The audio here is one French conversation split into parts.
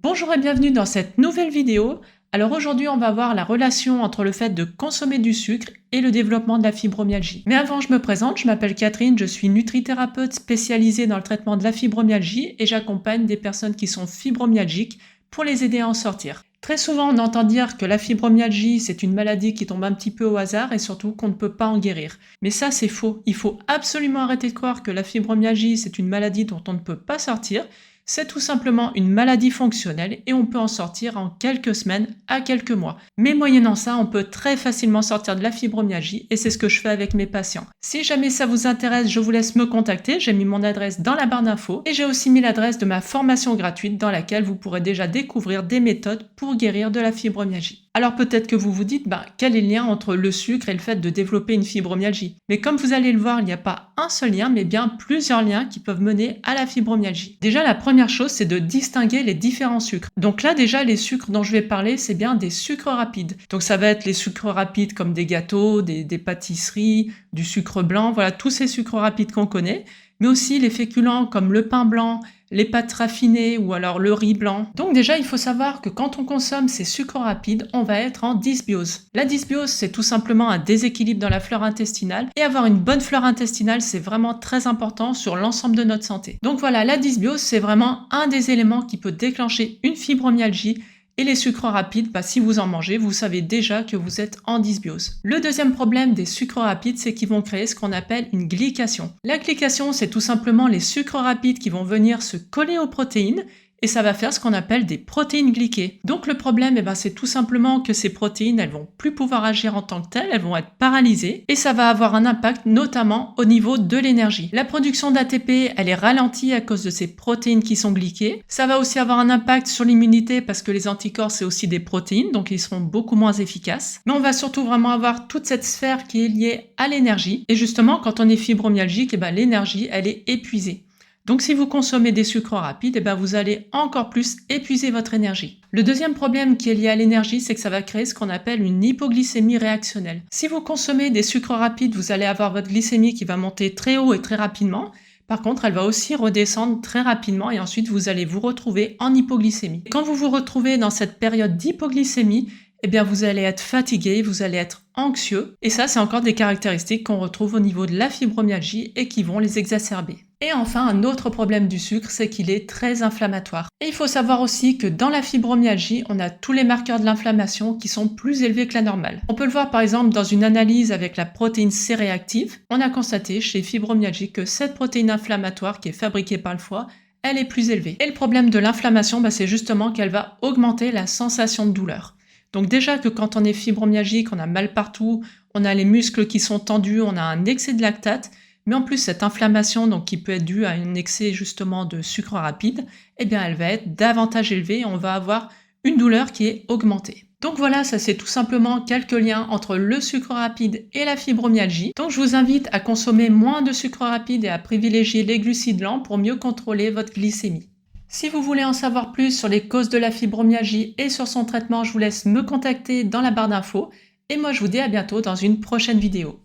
Bonjour et bienvenue dans cette nouvelle vidéo. Alors aujourd'hui, on va voir la relation entre le fait de consommer du sucre et le développement de la fibromyalgie. Mais avant, je me présente, je m'appelle Catherine, je suis nutrithérapeute spécialisée dans le traitement de la fibromyalgie et j'accompagne des personnes qui sont fibromyalgiques pour les aider à en sortir. Très souvent, on entend dire que la fibromyalgie, c'est une maladie qui tombe un petit peu au hasard et surtout qu'on ne peut pas en guérir. Mais ça, c'est faux. Il faut absolument arrêter de croire que la fibromyalgie, c'est une maladie dont on ne peut pas sortir. C'est tout simplement une maladie fonctionnelle et on peut en sortir en quelques semaines à quelques mois. Mais moyennant ça, on peut très facilement sortir de la fibromyalgie et c'est ce que je fais avec mes patients. Si jamais ça vous intéresse, je vous laisse me contacter, j'ai mis mon adresse dans la barre d'infos et j'ai aussi mis l'adresse de ma formation gratuite dans laquelle vous pourrez déjà découvrir des méthodes pour guérir de la fibromyalgie. Alors peut-être que vous vous dites, quel est le lien entre le sucre et le fait de développer une fibromyalgie? Mais comme vous allez le voir, il n'y a pas un seul lien, mais bien plusieurs liens qui peuvent mener à la fibromyalgie. Déjà, la première chose, c'est de distinguer les différents sucres. Donc là, déjà, les sucres dont je vais parler, c'est bien des sucres rapides. Donc ça va être les sucres rapides comme des gâteaux, des pâtisseries, du sucre blanc, voilà, tous ces sucres rapides qu'on connaît, mais aussi les féculents comme le pain blanc, les pâtes raffinées ou alors le riz blanc. Donc déjà, il faut savoir que quand on consomme ces sucres rapides, on va être en dysbiose. La dysbiose, c'est tout simplement un déséquilibre dans la flore intestinale et avoir une bonne flore intestinale, c'est vraiment très important sur l'ensemble de notre santé. Donc voilà, la dysbiose, c'est vraiment un des éléments qui peut déclencher une fibromyalgie. Et les sucres rapides, si vous en mangez, vous savez déjà que vous êtes en dysbiose. Le deuxième problème des sucres rapides, c'est qu'ils vont créer ce qu'on appelle une glycation. La glycation, c'est tout simplement les sucres rapides qui vont venir se coller aux protéines et ça va faire ce qu'on appelle des protéines glyquées. Donc le problème, c'est tout simplement que ces protéines, elles vont plus pouvoir agir en tant que telles, elles vont être paralysées et ça va avoir un impact notamment au niveau de l'énergie. La production d'ATP, elle est ralentie à cause de ces protéines qui sont glyquées. Ça va aussi avoir un impact sur l'immunité parce que les anticorps, c'est aussi des protéines, donc ils seront beaucoup moins efficaces. Mais on va surtout vraiment avoir toute cette sphère qui est liée à l'énergie. Et justement, quand on est fibromyalgique, l'énergie, elle est épuisée. Donc si vous consommez des sucres rapides, vous allez encore plus épuiser votre énergie. Le deuxième problème qui est lié à l'énergie, c'est que ça va créer ce qu'on appelle une hypoglycémie réactionnelle. Si vous consommez des sucres rapides, vous allez avoir votre glycémie qui va monter très haut et très rapidement. Par contre, elle va aussi redescendre très rapidement et ensuite vous allez vous retrouver en hypoglycémie. Quand vous vous retrouvez dans cette période d'hypoglycémie, vous allez être fatigué, vous allez être anxieux. Et ça, c'est encore des caractéristiques qu'on retrouve au niveau de la fibromyalgie et qui vont les exacerber. Et enfin, un autre problème du sucre, c'est qu'il est très inflammatoire. Et il faut savoir aussi que dans la fibromyalgie, on a tous les marqueurs de l'inflammation qui sont plus élevés que la normale. On peut le voir par exemple dans une analyse avec la protéine C réactive. On a constaté chez les fibromyalgiques que cette protéine inflammatoire qui est fabriquée par le foie, elle est plus élevée. Et le problème de l'inflammation, c'est justement qu'elle va augmenter la sensation de douleur. Donc déjà que quand on est fibromyalgique, on a mal partout, on a les muscles qui sont tendus, on a un excès de lactate, mais en plus cette inflammation donc, qui peut être due à un excès justement de sucre rapide, elle va être davantage élevée et on va avoir une douleur qui est augmentée. Donc voilà, ça c'est tout simplement quelques liens entre le sucre rapide et la fibromyalgie. Donc je vous invite à consommer moins de sucre rapide et à privilégier les glucides lents pour mieux contrôler votre glycémie. Si vous voulez en savoir plus sur les causes de la fibromyalgie et sur son traitement, je vous laisse me contacter dans la barre d'infos. Et moi, je vous dis à bientôt dans une prochaine vidéo.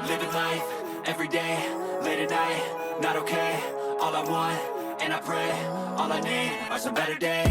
Living life, every day, late at night, not okay. All I want, and I pray, all I need are some better days.